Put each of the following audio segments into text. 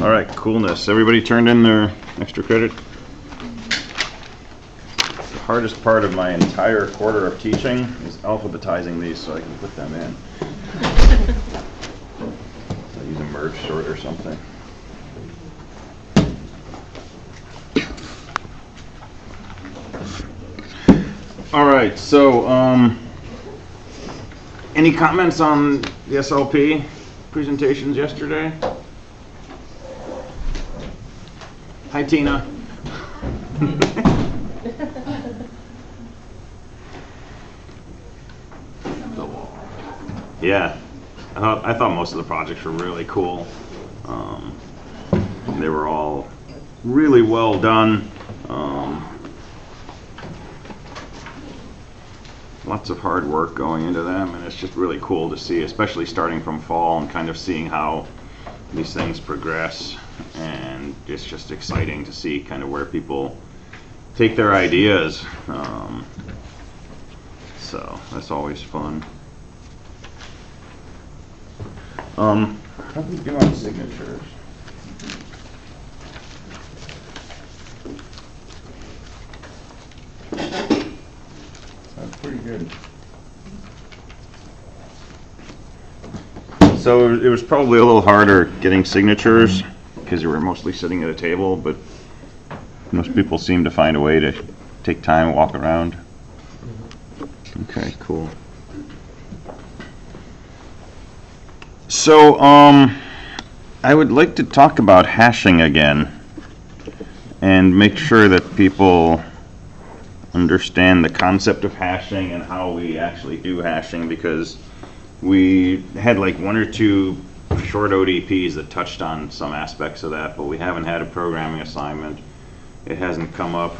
All right, coolness. Everybody turned in their extra credit? The hardest part of my entire quarter of teaching is alphabetizing these so I can put them in. I use a merge sort or something. All right, so any comments on the SLP presentations yesterday? Hi, Tina. Yeah, I thought most of the projects were really cool. They were all really well done. Lots of hard work going into them, and it's just really cool to see, especially starting from fall and kind of seeing how these things progress. And it's just exciting to see kind of where people take their ideas. So that's always fun. How do we do on signatures? That's pretty good. So it was probably a little harder getting signatures because you were mostly sitting at a table, but most people seem to find a way to take time and walk around. Okay, cool. So I would like to talk about hashing again and make sure that people understand the concept of hashing and how we actually do hashing, because we had like one or two short ODPs that touched on some aspects of that, but we haven't had a programming assignment. It hasn't come up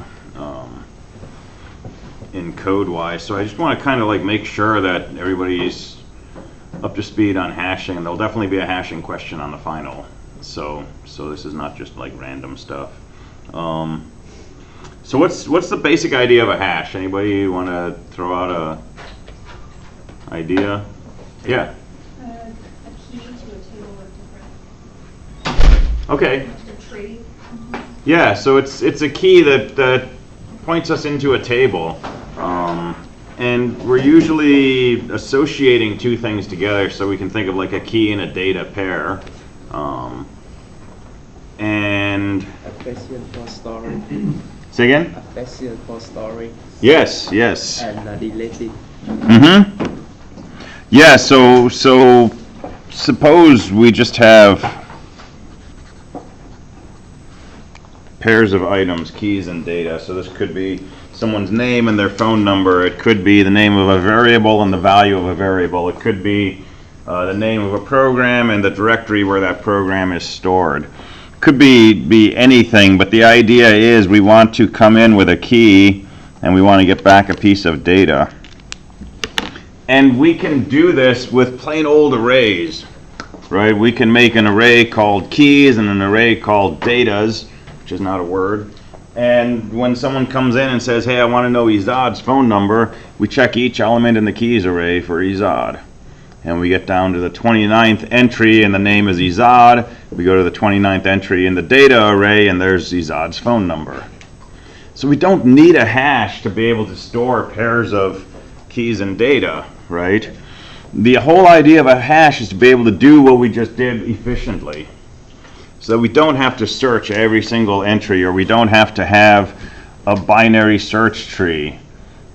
in code-wise, so I just want to kind of like make sure that everybody's up to speed on hashing, and there'll definitely be a hashing question on the final. So this is not just like random stuff. So what's the basic idea of a hash? Anybody want to throw out a idea? Yeah. A key to a table of different. Okay. A tree. Yeah. So it's a key that points us into a table, and we're usually associating two things together, so we can think of like a key and a data pair, and. A question for story. Say again? A question for story. Yes, yes. And related. Mm-hmm. Yeah, so suppose we just have pairs of items, keys and data. So this could be someone's name and their phone number. It could be the name of a variable and the value of a variable. It could be the name of a program and the directory where that program is stored. Could be anything, but the idea is we want to come in with a key and we want to get back a piece of data. And we can do this with plain old arrays, right? We can make an array called keys and an array called datas, which is not a word. And when someone comes in and says, hey, I want to know Izad's phone number, we check each element in the keys array for Izad. And we get down to the 29th entry, and the name is Izad. We go to the 29th entry in the data array, and there's Izad's phone number. So we don't need a hash to be able to store pairs of keys and data, right? The whole idea of a hash is to be able to do what we just did efficiently. So we don't have to search every single entry, or we don't have to have a binary search tree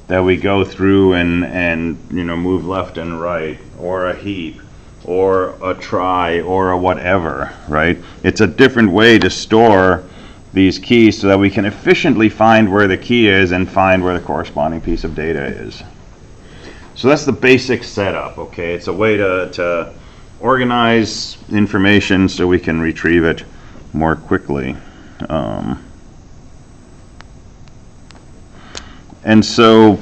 that we go through and move left and right, or a heap, or a try, or a whatever, right? It's a different way to store these keys so that we can efficiently find where the key is and find where the corresponding piece of data is. So that's the basic setup, okay? It's a way to organize information so we can retrieve it more quickly. And so,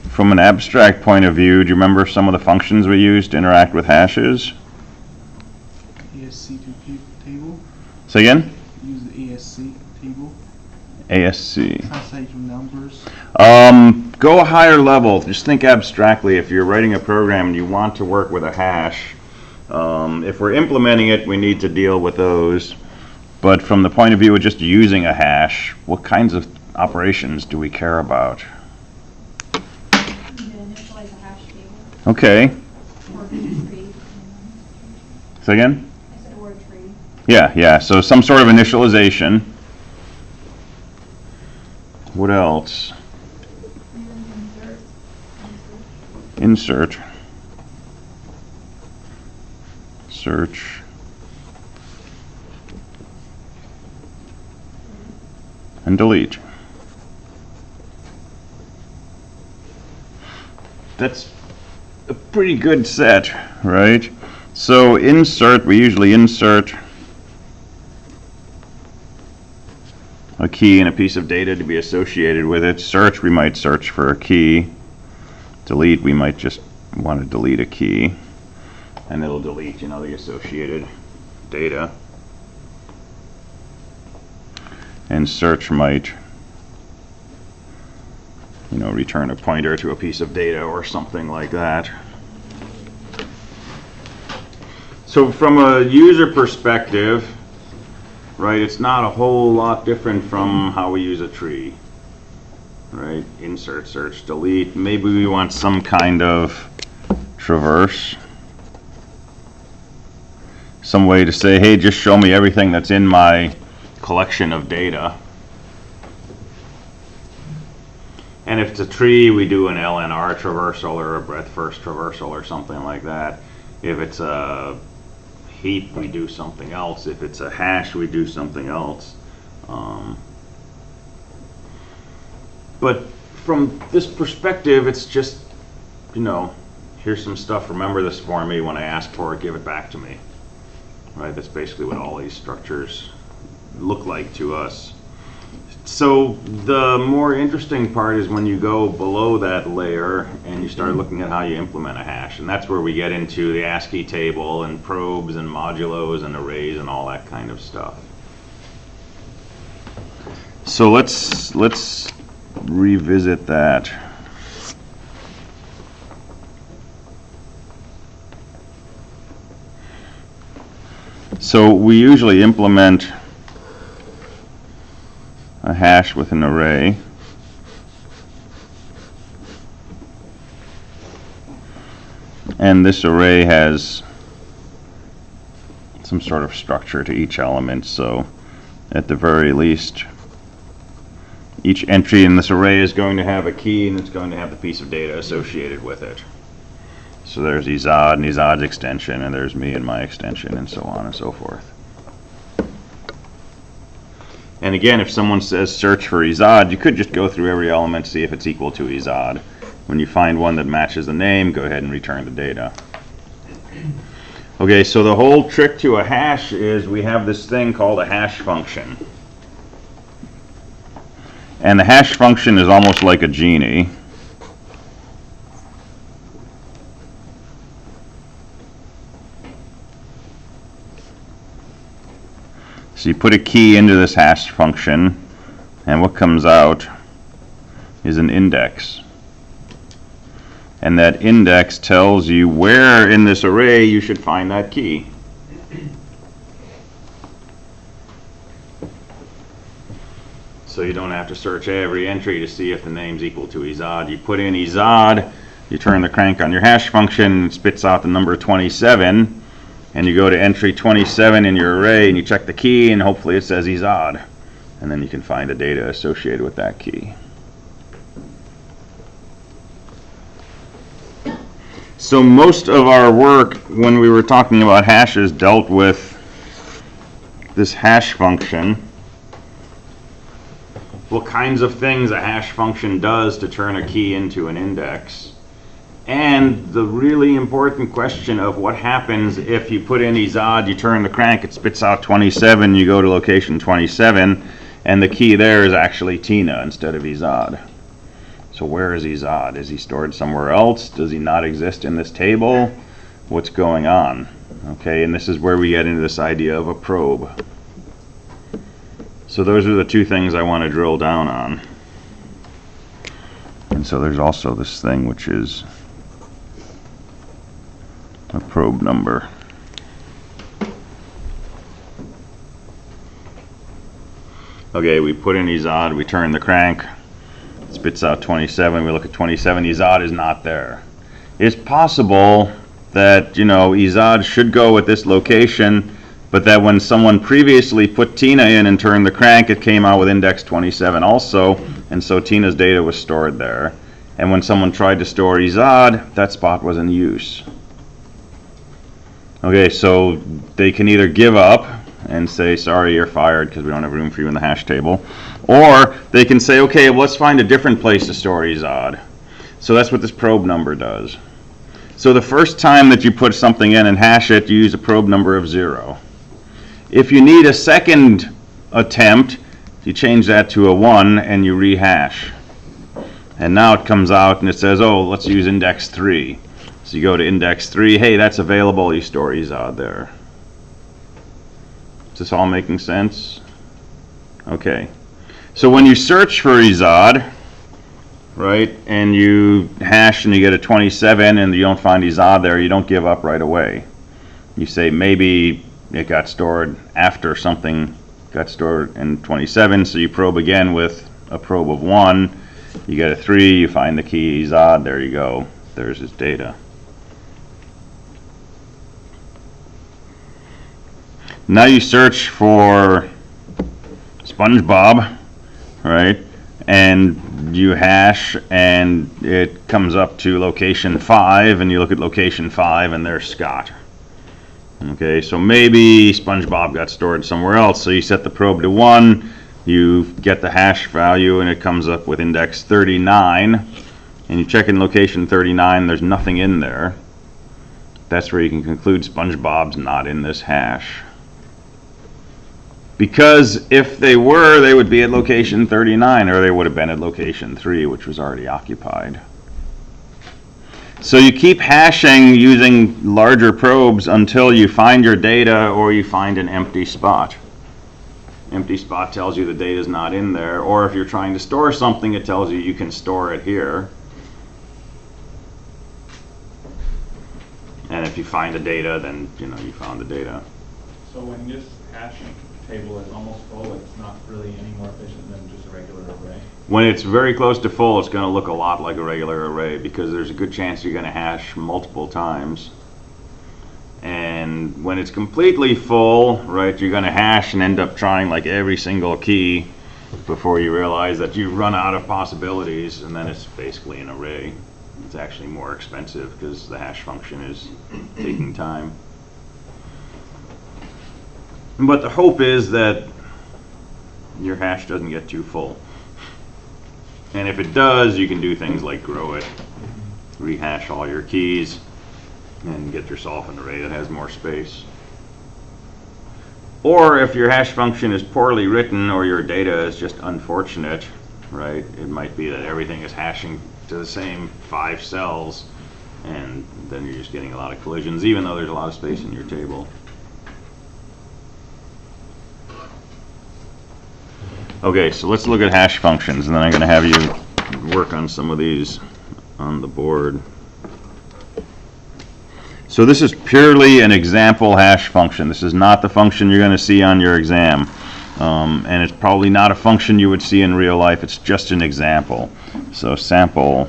from an abstract point of view, do you remember some of the functions we used to interact with hashes? ASC to table. Say again? Use the ASC table. ASC. Translate from numbers. Go a higher level. Just think abstractly. If you're writing a program and you want to work with a hash, If we're implementing it, we need to deal with those. But from the point of view of just using a hash, what kinds of operations do we care about? You can initialize a hash table Okay, or a tree. say again? I said or a tree. Yeah, so some sort of initialization. What else? Insert. Search. And delete. That's a pretty good set, right? So insert, we usually insert a key and a piece of data to be associated with it. Search, we might search for a key. Delete, we might just want to delete a key. And it'll delete, the associated data. And search might, return a pointer to a piece of data or something like that. So from a user perspective, right, it's not a whole lot different from how we use a tree. Right? Insert, search, delete. Maybe we want some kind of traverse. Some way to say, hey, just show me everything that's in my collection of data. And if it's a tree, we do an LNR traversal or a breadth first traversal or something like that. If it's a heap, we do something else. If it's a hash, we do something else. But from this perspective, it's just, here's some stuff. Remember this for me. When I ask for it, give it back to me. Right? That's basically what all these structures look like to us. So the more interesting part is when you go below that layer and you start looking at how you implement a hash. And that's where we get into the ASCII table and probes and modulos and arrays and all that kind of stuff. So let's revisit that. So we usually implement a hash with an array. And this array has some sort of structure to each element. So at the very least, each entry in this array is going to have a key and it's going to have the piece of data associated with it. So there's Izad and Izad's extension, and there's me and my extension, and so on and so forth. And again, if someone says search for Izad, you could just go through every element, see if it's equal to Izad. When you find one that matches the name, go ahead and return the data. Okay, so the whole trick to a hash is we have this thing called a hash function. And the hash function is almost like a genie. So you put a key into this hash function, and what comes out is an index. And that index tells you where in this array you should find that key. So you don't have to search every entry to see if the name's equal to Izad. You put in Izad, you turn the crank on your hash function, and it spits out the number 27. And you go to entry 27 in your array and you check the key, and hopefully it says Izad. And then you can find the data associated with that key. So most of our work when we were talking about hashes dealt with this hash function. What kinds of things a hash function does to turn a key into an index. And the really important question of what happens if you put in Izad, you turn the crank, it spits out 27, you go to location 27, and the key there is actually Tina instead of Izad. So where is Izad? Is he stored somewhere else? Does he not exist in this table? What's going on? Okay, and this is where we get into this idea of a probe. So those are the two things I want to drill down on. And so there's also this thing which is a probe number. Okay, we put in Izad, we turn the crank, spits out 27, we look at 27, Izad is not there. It's possible that, you know, Izad should go at this location, but that when someone previously put Tina in and turned the crank, it came out with index 27 also, and so Tina's data was stored there. And when someone tried to store Izad, that spot was in use. Okay, so they can either give up and say, sorry, you're fired because we don't have room for you in the hash table, or they can say, okay, well, let's find a different place to store Izad. So that's what this probe number does. So the first time that you put something in and hash it, you use a probe number of 0. If you need a second attempt, you change that to a 1 and you rehash. And now it comes out and it says, oh, let's use index 3. So you go to index 3, hey, that's available, you store Izad there. Is this all making sense? Okay. So when you search for Izad, right, and you hash and you get a 27 and you don't find Izad there, you don't give up right away. You say maybe it got stored after something got stored in 27, so you probe again with a probe of 1. You get a 3, you find the key Izad, there you go. There's his data. Now you search for SpongeBob, right? And you hash and it comes up to location 5 and you look at location 5 and there's Scott. Okay, so maybe SpongeBob got stored somewhere else, so you set the probe to 1, you get the hash value and it comes up with index 39, and you check in location 39, there's nothing in there. That's where you can conclude SpongeBob's not in this hash. Because if they were, they would be at location 39, or they would have been at location 3, which was already occupied. So you keep hashing using larger probes until you find your data or you find an empty spot. Empty spot tells you the data is not in there, or if you're trying to store something, it tells you you can store it here. And if you find the data, then you know you found the data. So when this hash table is almost full, it's not really any more efficient than just a regular array? When it's very close to full, it's going to look a lot like a regular array because there's a good chance you're going to hash multiple times. And when it's completely full, right, you're going to hash and end up trying like every single key before you realize that you've run out of possibilities, and then it's basically an array. It's actually more expensive because the hash function is taking time. But the hope is that your hash doesn't get too full. And if it does, you can do things like grow it, rehash all your keys, and get yourself an array that has more space. Or if your hash function is poorly written or your data is just unfortunate, right, it might be that everything is hashing to the same 5 cells, and then you're just getting a lot of collisions, even though there's a lot of space in your table. Okay, so let's look at hash functions, and then I'm going to have you work on some of these on the board. So this is purely an example hash function. This is not the function you're going to see on your exam. And it's probably not a function you would see in real life. It's just an example. So sample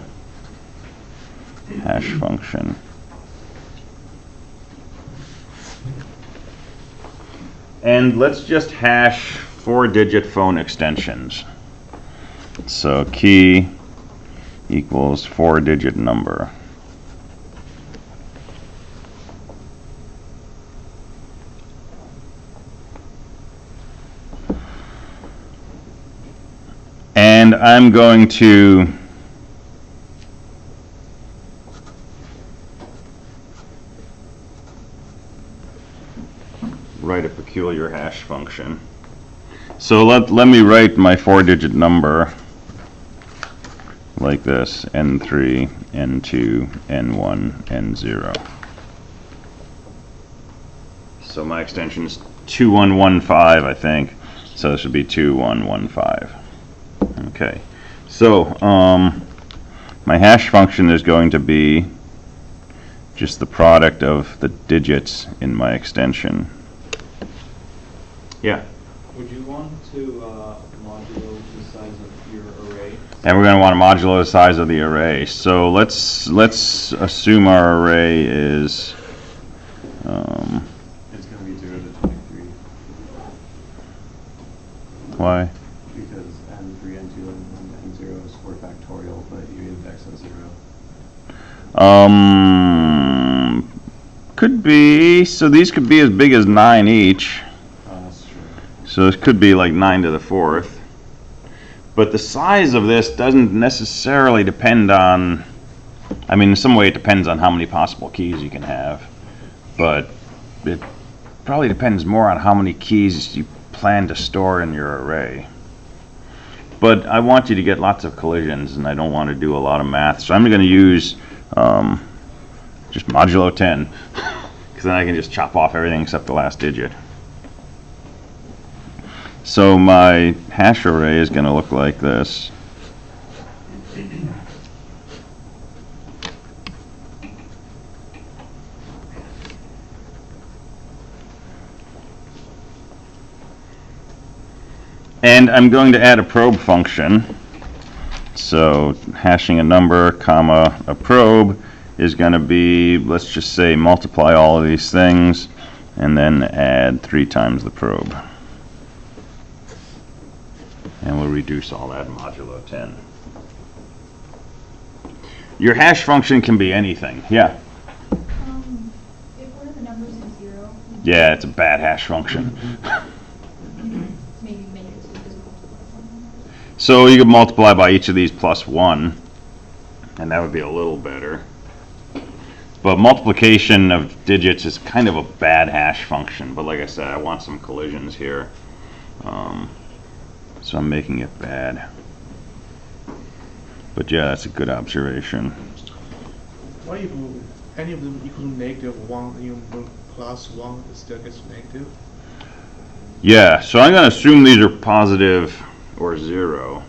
hash function. And let's just hash 4-digit phone extensions. So key equals 4-digit number. And I'm going to write a peculiar hash function. So let me write my 4-digit number like this: N3, N2, N1, N0. So my extension is 2115, I think. So this would be 2115. Okay. So my hash function is going to be just the product of the digits in my extension. Yeah. Would you want to modulo the size of your array? And we're going to want to modulo the size of the array. So let's assume our array is It's going to be 0 to 23 why? because n3, n2, and n0 is 4 factorial, but you index at 0. Could be. So these could be as big as 9 each. That's true. So this could be like 9 to the 4th. But the size of this doesn't necessarily depend on, I mean, in some way it depends on how many possible keys you can have. But it probably depends more on how many keys you plan to store in your array. But I want you to get lots of collisions, and I don't want to do a lot of math. So I'm going to use just modulo 10, because then I can just chop off everything except the last digit. So my hash array is going to look like this. And I'm going to add a probe function. So hashing a number, comma, a probe is going to be, let's just say, multiply all of these things and then add 3 times the probe. And we'll reduce all that modulo 10. Your hash function can be anything. Yeah. If one of the numbers is 0, Yeah, it's a bad hash function. maybe make it so it doesn't multiply something. So you could multiply by each of these plus 1, and that would be a little better. But multiplication of digits is kind of a bad hash function. But like I said, I want some collisions here. So I'm making it bad. But yeah, that's a good observation. What if any of them equal to -1 and you put +1, it still gets negative? Yeah, so I'm going to assume these are positive or 0.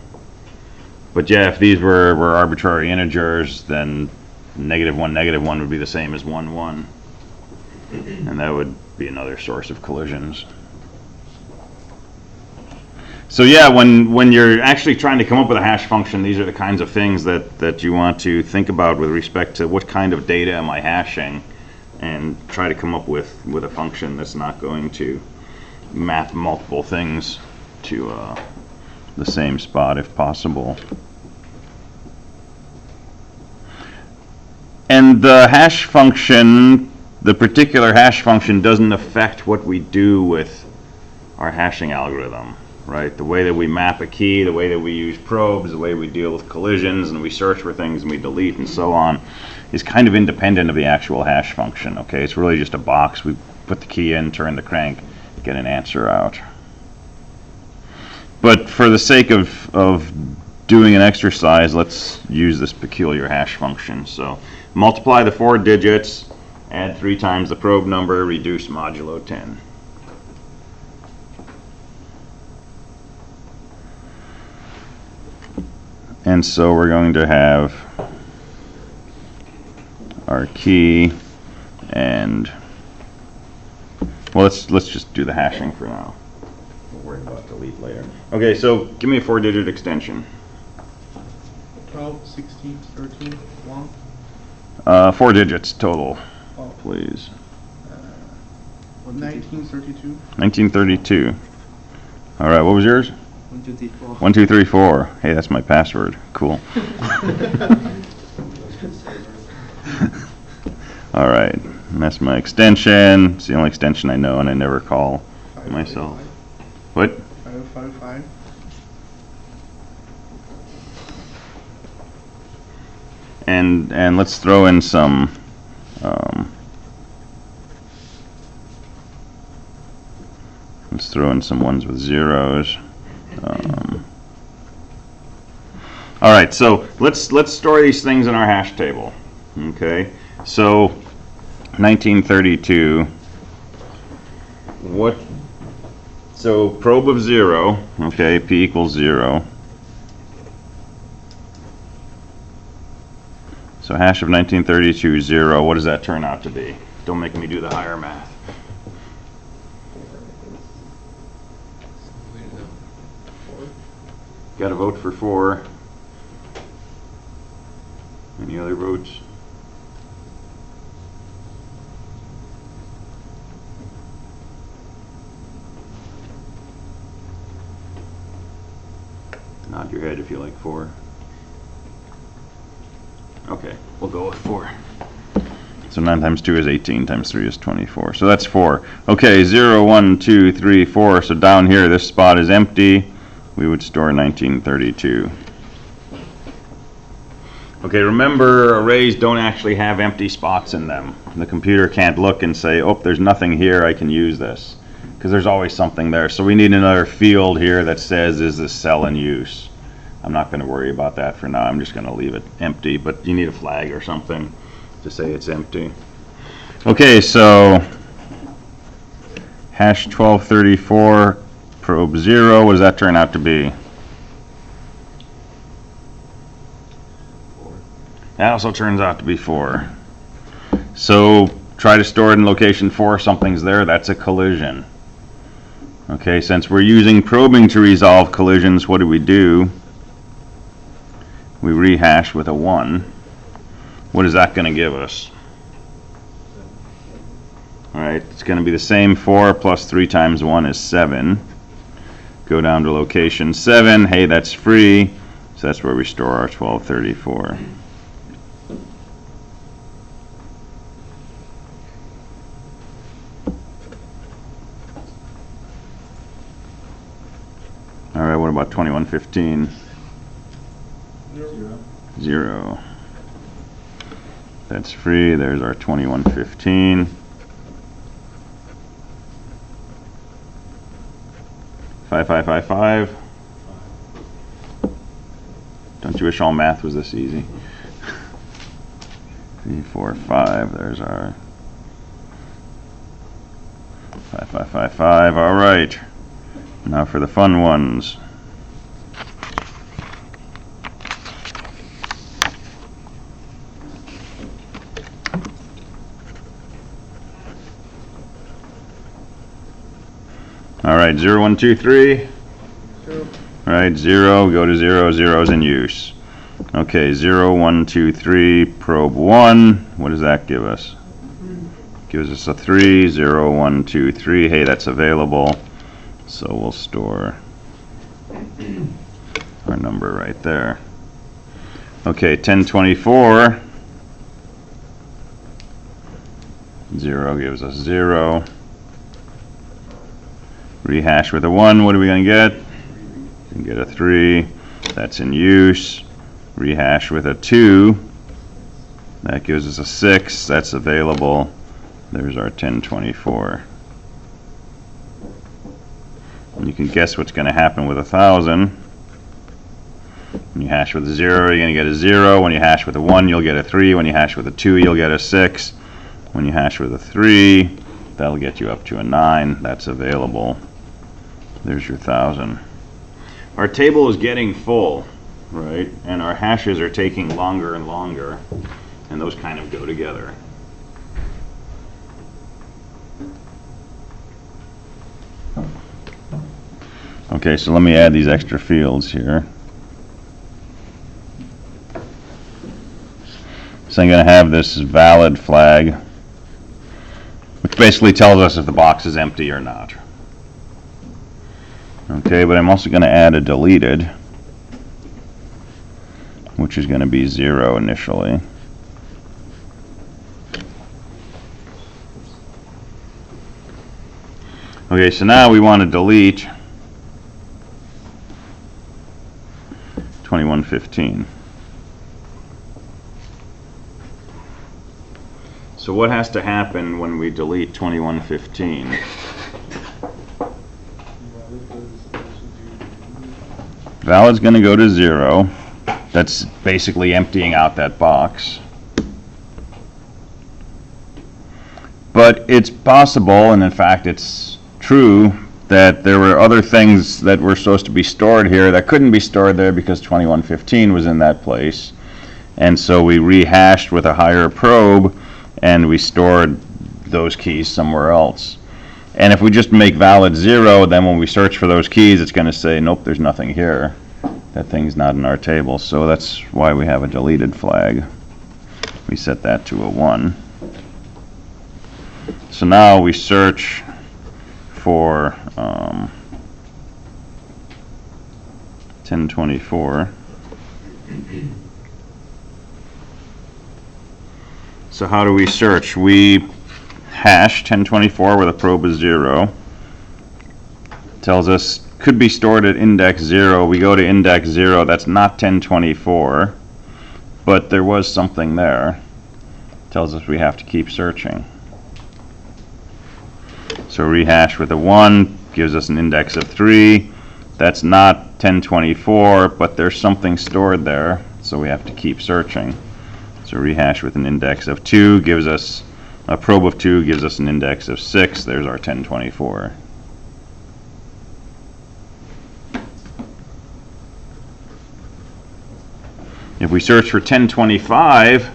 But yeah, if these were arbitrary integers, then -1 would be the same as 1, 1. And that would be another source of collisions. So yeah, when you're actually trying to come up with a hash function, these are the kinds of things that you want to think about with respect to what kind of data am I hashing, and try to come up with a function that's not going to map multiple things to the same spot if possible. And the hash function, the particular hash function, doesn't affect what we do with our hashing algorithm, right? The way that we map a key, the way that we use probes, the way we deal with collisions, and we search for things and we delete and so on, is kind of independent of the actual hash function, okay? It's really just a box. We put the key in, turn the crank, get an answer out. But for the sake of doing an exercise, let's use this peculiar hash function. So multiply the 4 digits, add 3 times the probe number, reduce modulo 10. And so we're going to have our key, and well, let's just do the hashing for now. We'll worry about delete later. Okay, so give me a 4-digit extension. 12, 16, 13, 1. 4 digits total, Oh, please. 1932. 1932. All right, what was yours? 1, 2, 3, 4. 1, 2, 3, 4. Hey, that's my password. Cool. All right, and that's my extension. It's the only extension I know, and I never call myself. What? 555. And let's throw in some ones with zeros. All right, so let's store these things in our hash table. Okay, so 1932. So probe of 0. Okay, p equals 0. So hash of 1932, 0. What does that turn out to be? Don't make me do the higher math. Got a vote for 4. Any other votes? Nod your head if you like 4. Okay, we'll go with 4. So 9 times 2 is 18, times 3 is 24. So that's 4. Okay, 0, 1, 2, 3, 4. So down here, this spot is empty. We would store 1932. Okay, remember, arrays don't actually have empty spots in them. The computer can't look and say, oh, there's nothing here, I can use this. Because there's always something there. So we need another field here that says, is this cell in use? I'm not going to worry about that for now. I'm just going to leave it empty, but you need a flag or something to say it's empty. Okay, so hash 1234 probe 0, what does that turn out to be? 4. That also turns out to be 4. So try to store it in location 4, something's there, that's a collision. Okay, since we're using probing to resolve collisions, what do? We rehash with a 1. What is that going to give us? Alright, it's going to be the same 4 plus 3 times 1 is 7. Go down to location 7. Hey, that's free. So that's where we store our 1234. Alright, what about 2115? 0. That's free. There's our 2115. 5555. Don't you wish all math was this easy? 3, 4, 5. There's our 5555. All right. Now for the fun ones. All right, 0, 1, 2, 3. Zero. All right, 0, go to 0, 0's in use. Okay, 0, 1, 2, 3, probe 1. What does that give us? Gives us a 3, 0, 1, 2, 3. Hey, that's available. So we'll store our number right there. Okay, 1024. 0 gives us 0. Rehash with a 1, what are we going to get? We get a 3. That's in use. Rehash with a 2. That gives us a 6. That's available. There's our 1024. And you can guess what's going to happen with 1,000. When you hash with a 0, you're going to get a 0. When you hash with a 1, you'll get a 3. When you hash with a 2, you'll get a 6. When you hash with a 3, that'll get you up to a 9. That's available. There's your 1,000. Our table is getting full, right? And our hashes are taking longer and longer. And those kind of go together. Okay, so let me add these extra fields here. So I'm going to have this valid flag, which basically tells us if the box is empty or not. Okay, but I'm also going to add a deleted, which is going to be 0 initially. Okay, so now we want to delete 2115. So what has to happen when we delete 2115? Valid's going to go to 0. That's basically emptying out that box. But it's possible, and in fact it's true, that there were other things that were supposed to be stored here that couldn't be stored there because 2115 was in that place. And so we rehashed with a higher probe and we stored those keys somewhere else. And if we just make valid 0, then when we search for those keys, it's going to say, nope, there's nothing here. that thing's not in our table, so that's why we have a deleted flag. We set that to a 1. So now we search for 1024. So how do we search? We hash 1024 where the probe is 0. Tells us could be stored at index 0. We go to index 0. That's not 1024, but there was something there. Tells us we have to keep searching. So rehash with a 1 gives us an index of 3. That's not 1024, but there's something stored there, so we have to keep searching. So rehash with an index of 2 gives us a probe of 2 gives us an index of 6. There's our 1024. If we search for 1025,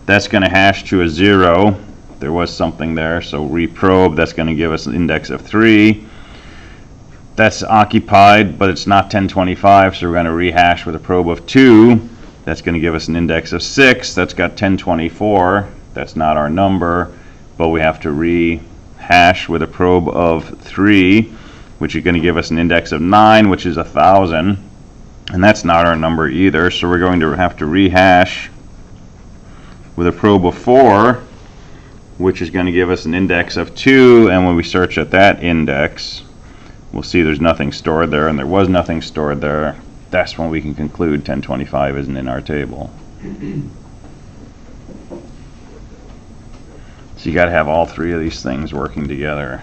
that's going to hash to a 0. There was something there, so reprobe, that's going to give us an index of 3. That's occupied, but it's not 1025, so we're going to rehash with a probe of 2. That's going to give us an index of 6. That's got 1024. That's not our number, but we have to rehash with a probe of 3, which is going to give us an index of 9, which is 1,000. And that's not our number either, so we're going to have to rehash with a probe of 4, which is going to give us an index of 2, and when we search at that index, we'll see there's nothing stored there, and there was nothing stored there. That's when we can conclude 1025 isn't in our table. So you got to have all three of these things working together.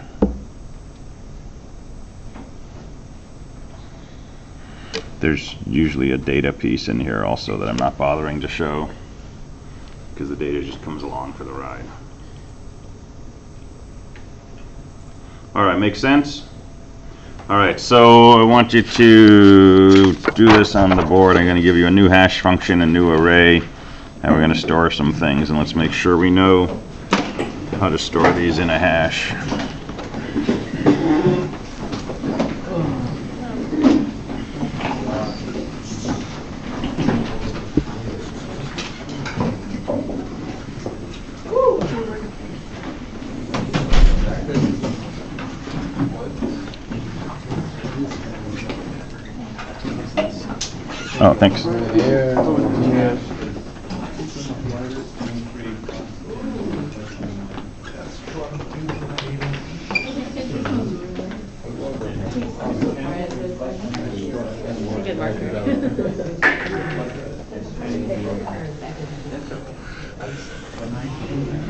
There's usually a data piece in here also that I'm not bothering to show because the data just comes along for the ride. All right, makes sense? All right, so I want you to do this on the board. I'm going to give you a new hash function, a new array, and we're going to store some things. And let's make sure we know how to store these in a hash. Oh, thanks.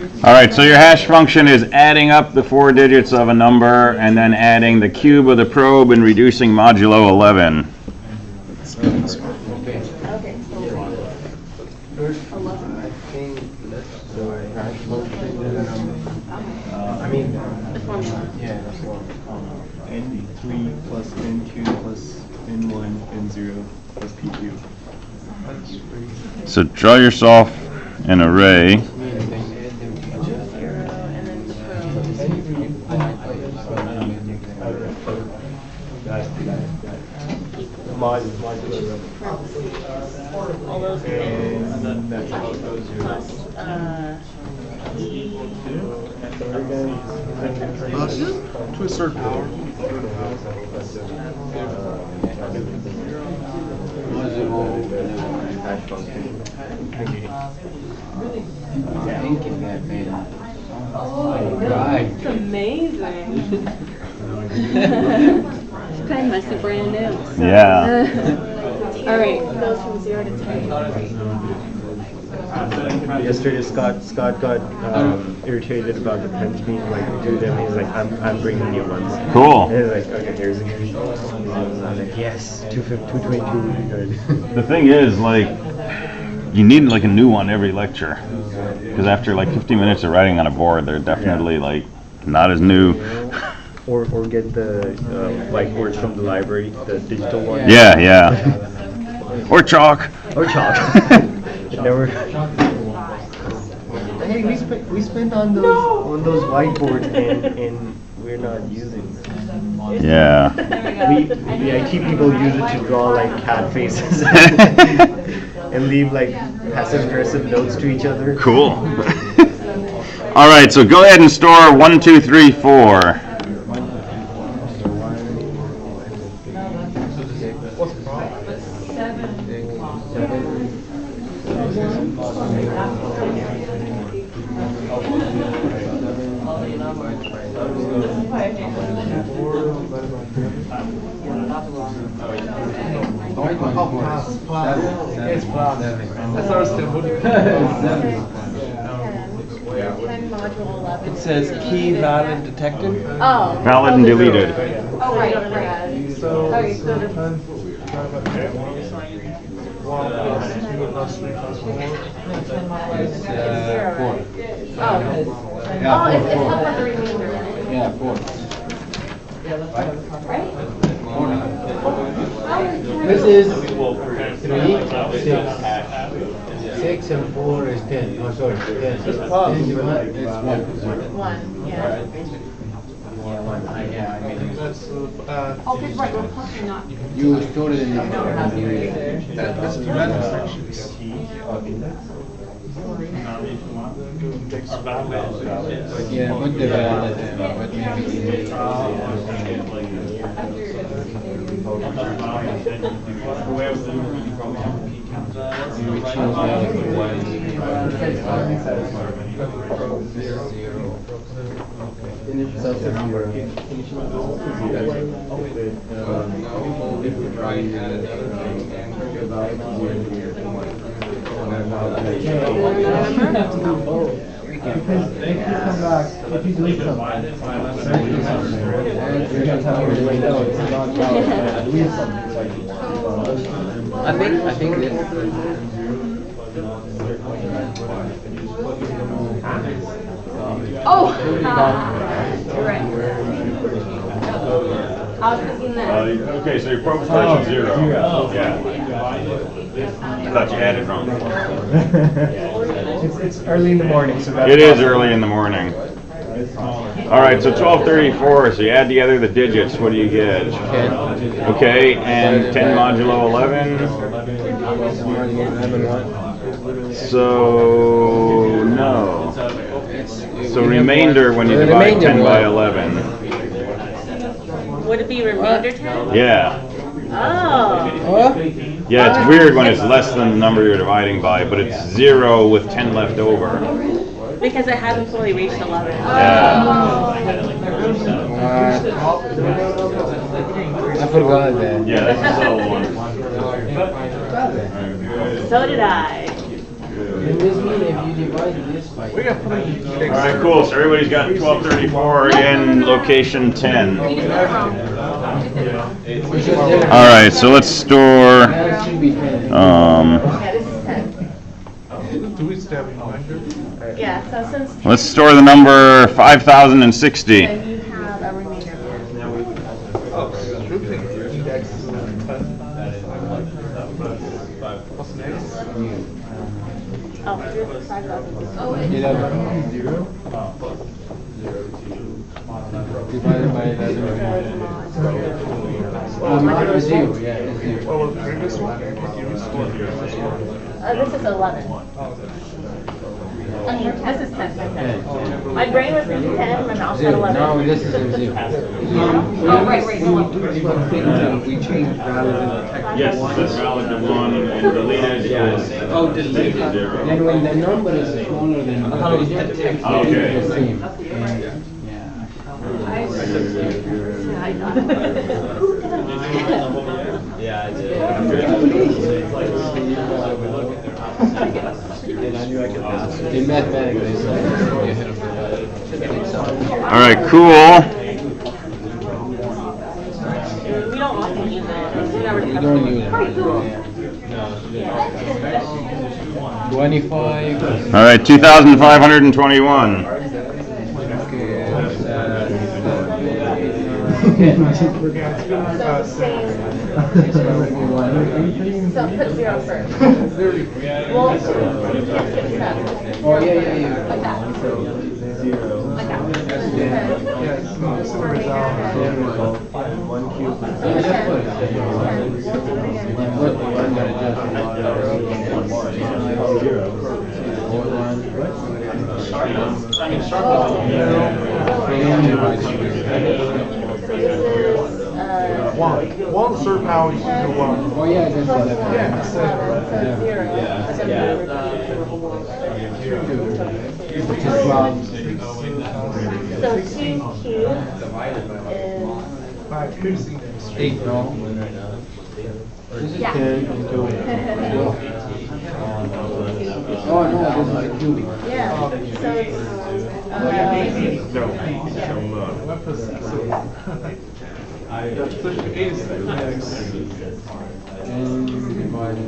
All right, so your hash function is adding up the 4 digits of a number and then adding the cube of the probe and reducing modulo 11. N3 plus N2 plus N1 N0 plus PQ. So draw yourself an array. To a certain power. It's amazing. This pen must be brand new. Yeah. All right, it goes from 0 to 10. Yesterday, Scott got irritated about the pens being like due them. He's like, I'm bringing new ones. Cool. And he's like, okay, here's. I was like, yes, 222 would be good. The thing is, like, you need like a new one every lecture because after like 15 minutes of writing on a board, they're definitely like not as new. Or get the whiteboards from the library, the digital one. Yeah, yeah. Or chalk. Or chalk. It never. Hey, we spent on those whiteboards in we're not using it. Yeah. The IT people use it to draw like cat faces and leave like passive-aggressive notes to each other. Cool. All right, so go ahead and store 1, 2, 3, 4. What's the problem? It's plus. That's our symbol. 10, module 11. It says key valid detected. Oh. Valid and deleted. Oh, right, right. So, Okay, so the, 1 plus 2 plus 3 plus 4. It's 4. oh, it's not the remainder. Yeah, 4. Right? This is 3, 6 and 4 is 10. Oh, sorry, 10. It's 1. One, yeah. That's Oh, because right, we're plus or not. You stored it in the. that's the random sections. Yeah, put the valid but maybe we choose valid for 'Cause if you delete something, you're gonna tell me, like, no, it's not valid. Delete something, it's like, I think this. Oh! You're right. I was thinking that. Okay, so your probe starts at 0. Yeah. I thought you had it wrong. It's early in the morning, so that's It is possible. early in the morning. All right, so 1234, so you add together the digits, what do you get? 10. Okay, and 10 modulo 11. So, no. So remainder when you divide 10 by 11. Would it be remainder 10? Yeah. Oh. Yeah, it's weird when it's less than the number you're dividing by, but it's 0 with 10 left over. Because it hasn't fully reached 11. I forgot that. Yeah, that's the cell one. So did I. in this mean if you divide this by. We got pretty big. All right, cool. So everybody's got 1234 in location 10. All right, so let's store. That should be 10. Yeah, this is 10. Do we step reminder? Yeah, so since Let's store the number 5060. then you have a remainder. Oh, grouping index 10. What's next? Oh, 5,000. Oh, 0. Divided by 11. Oh, 0, yeah, it's 0. What was the previous one? What you restored the previous one? This is 11. I mean, this is 10. My brain was thinking 10, my mouth said 0. 11. No, this is 0. Oh, right. We change valid and detected. Yes, that's valid to 1 and deleted is. Oh, deleted. Then when the number is smaller than the digit, Okay. it's the same. The mathematically, All right, cool. We don't often use it. We never we don't use it. 25. All right, 2,521. So same. So put 0 first. Well, let's get 7. Oh, yeah. Like that. Like that. One cube. One third power equals to 1. Oh, yeah, that's which is 12. So 2 cubed is 8, no? This is Yeah. 10 into Oh, no, this is a cubic. yeah. So it's And divided,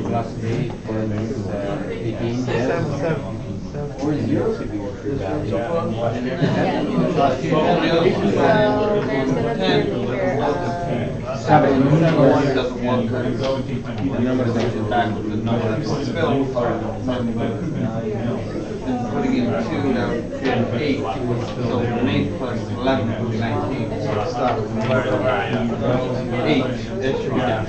plus 8 is 18. Or 0 should be your true value. so there's gonna be a remainder of 7. The numbers that you back with the number that's filled are putting in 2 now create 8. So 8 plus 11 is 19. So stop. 8. That should be down.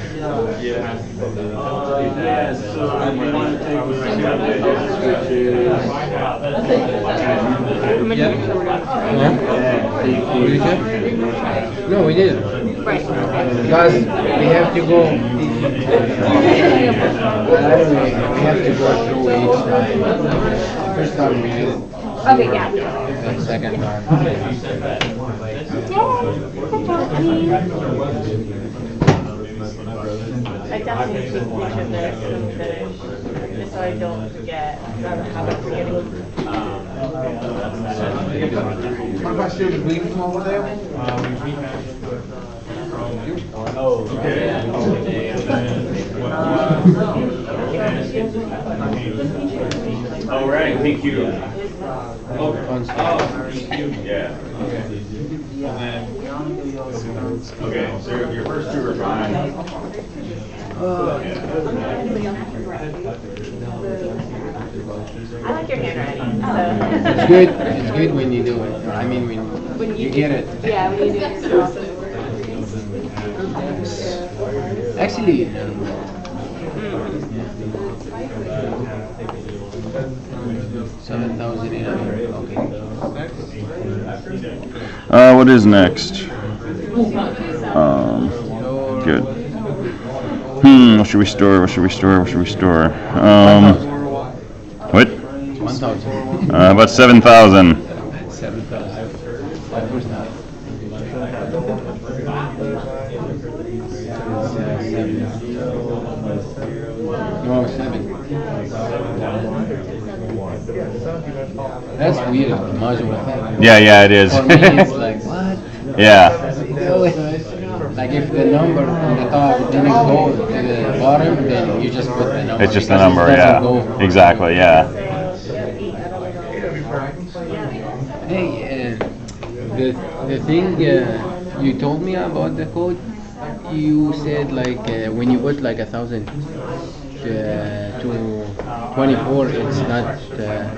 No, we didn't. right. Because we have to go. Anyway, we have to go through each time. First time we did it. Okay, yeah. The second time. I definitely need to take a picture of this and finish, just so I don't forget how to forget it. What about still the bleeding from over there? Oh, right, thank you. Yeah. Okay, so your first two are fine. I like your handwriting, so. It's good. It's good when you do it. I mean, when you get it. Yeah, when you do it yourself. Actually, 7,800. Okay. What is next? Good. What should we store? What should we store? What should we store? What? 1,000. About 7,000. 7,000. Of course not. No, 7. That's weird. Modular. Yeah, it is. For me, it's like, what? Yeah. Like if the number on the top didn't go to the bottom, then you just put the number. It's just the because it number, doesn't yeah. go. Exactly, yeah. Hey, the thing you told me about the code, you said like when you put like 1,000 to 24, it's not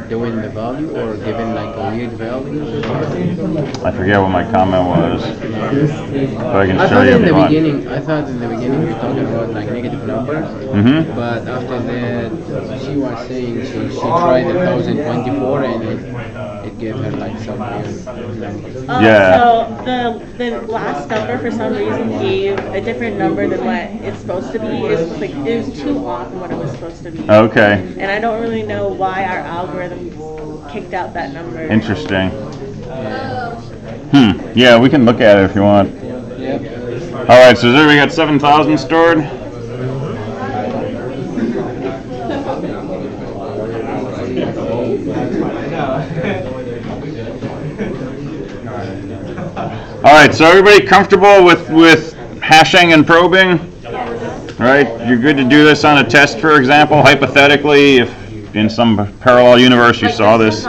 doing the value or giving like a weird value or something? I forget what my comment was. But I can I show thought you in if the you want. beginning, you were talking about like negative numbers. Mm-hmm. But after that, she was saying she tried 1,024 and it gave her like some weird numbers. Yeah. So the last number for some reason gave a different number than what it's supposed to be. It was too off from what it was supposed to be. Okay. And I don't really know why our algorithm kicked out that number. Interesting. Yeah, we can look at it if you want. Yep. All right, so there we got 7,000 stored. All right, so everybody comfortable with hashing and probing? All right, you're good to do this on a test, for example, hypothetically, if in some parallel universe you saw this.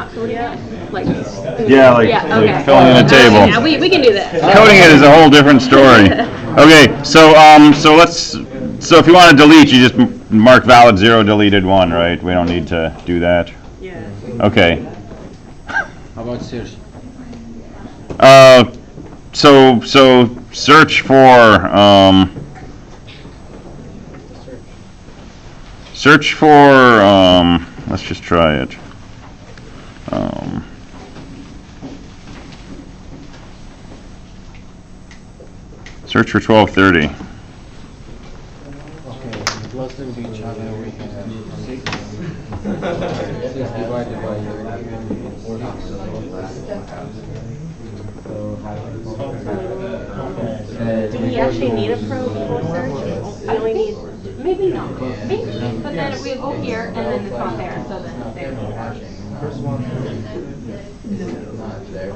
Yeah, like filling in a table. Yeah, we can do this. Coding it is a whole different story. Okay, so if you want to delete, you just mark valid 0, deleted 1, right? We don't need to do that. Yeah. Okay. How about search? So search for, let's just try it. Search for 1230. Okay, plus them to each other, we have 6. 6 divided by 30. Do we actually need a probe for search? We only need. Maybe not. Maybe, but then we go here and then it's not there, so then it's there. Not there,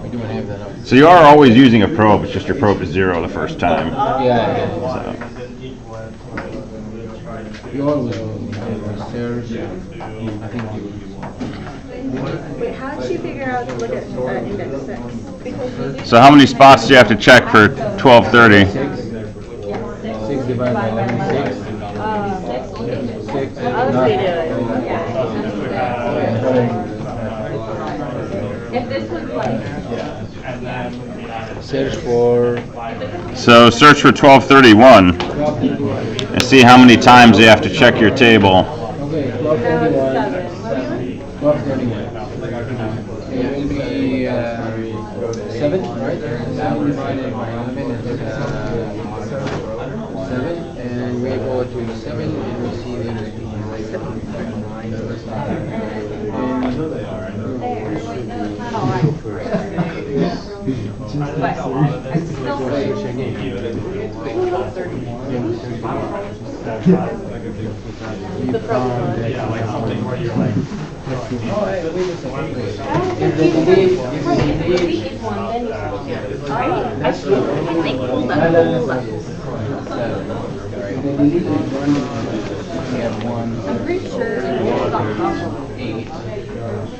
we don't have that up. So you are always using a probe, it's just your probe is 0 the first time. Yeah. So. You always search, I think you. Wait, how did you figure out to look at index 6? So how many spots do you have to check for 1230? 6 divided by 6. 6. Honestly, If this was like, Search for. So search for 1231 and see how many times you have to check your table. Okay, 1231. 1231. It will be 7, right? 7 divided by 11 is 7, and we go to 7 and we see that it is 7. We have 1. I'm pretty sure it's not possible. 8.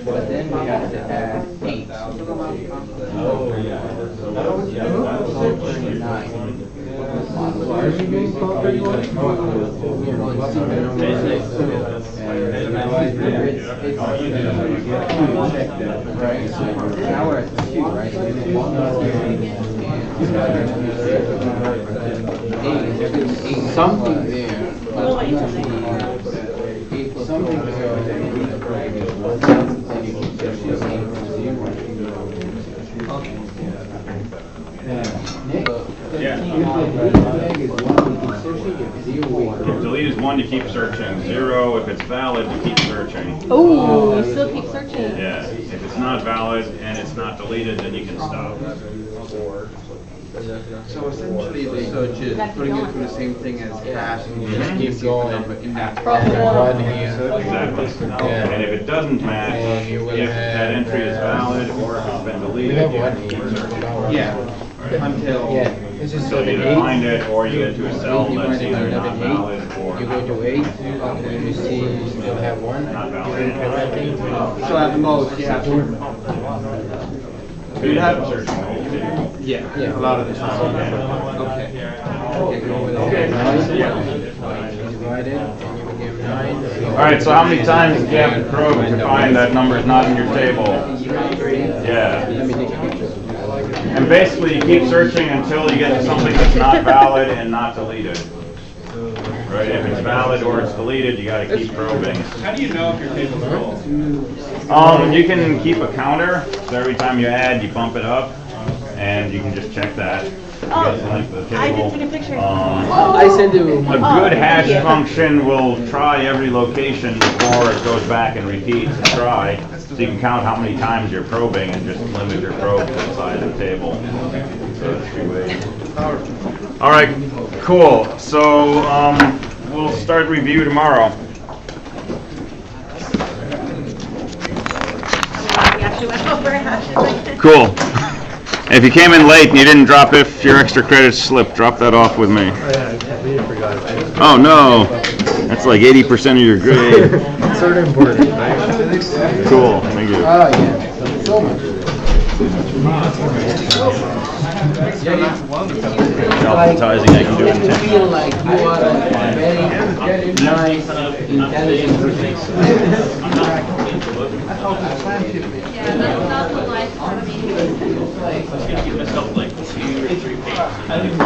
But then we have to add 8. Right, so now we're at 2, right? Something there. Something If delete is 1, you keep searching. 0, if it's valid, you keep searching. Oh, you still keep searching. Yeah, if it's not valid and it's not deleted, then you can stop. So essentially the search is putting it through the same thing as hash and just keep going number in that. Exactly. And if it doesn't match, if that entry is valid or if it's been deleted, you have to keep searching. Yeah, until. So you either find it or you get to a cell that's either not valid or you go to 8, and you see you still have 1. not valid. So at most you have to. So you have to search the whole table. Yeah, a lot of the time. Okay. Okay, go with it. Divided, and you will give 9. All right, so how many times do you have to probe to find that number is not in your table? Yeah. Let me take a picture. And basically, you keep searching until you get to something that's not valid and not deleted. Right? If it's valid or it's deleted, you got to keep probing. How do you know if your table's full? You can keep a counter, so every time you add, you bump it up, and you can just check that. You get the length of the I table. did take a picture. I send you A good hash function will try every location before it goes back and repeats and try. So you can count how many times you're probing and just limit your probe to the size of the table. So that's 2 ways. All right, cool. So we'll start review tomorrow. We actually went over hashes. Cool. If you came in late and you didn't drop if your extra credits slipped, drop that off with me. Oh no, that's like 80% of your grade. It's sort of important, right? Cool, thank you. Oh, yeah. So much. Alphabetizing, I can do it in You 10. feel like you are a very nice, intelligent person. Yeah, that's not the life for me. You messed up like 2 or 3 pages.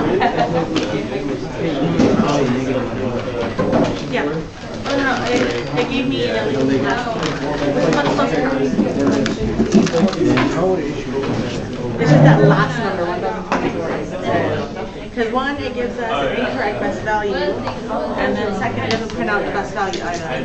Yeah. Oh, no, it gave me the it's just that last number, 1,024. Because one, it gives us an incorrect best value, and then second, it doesn't print out the best value either.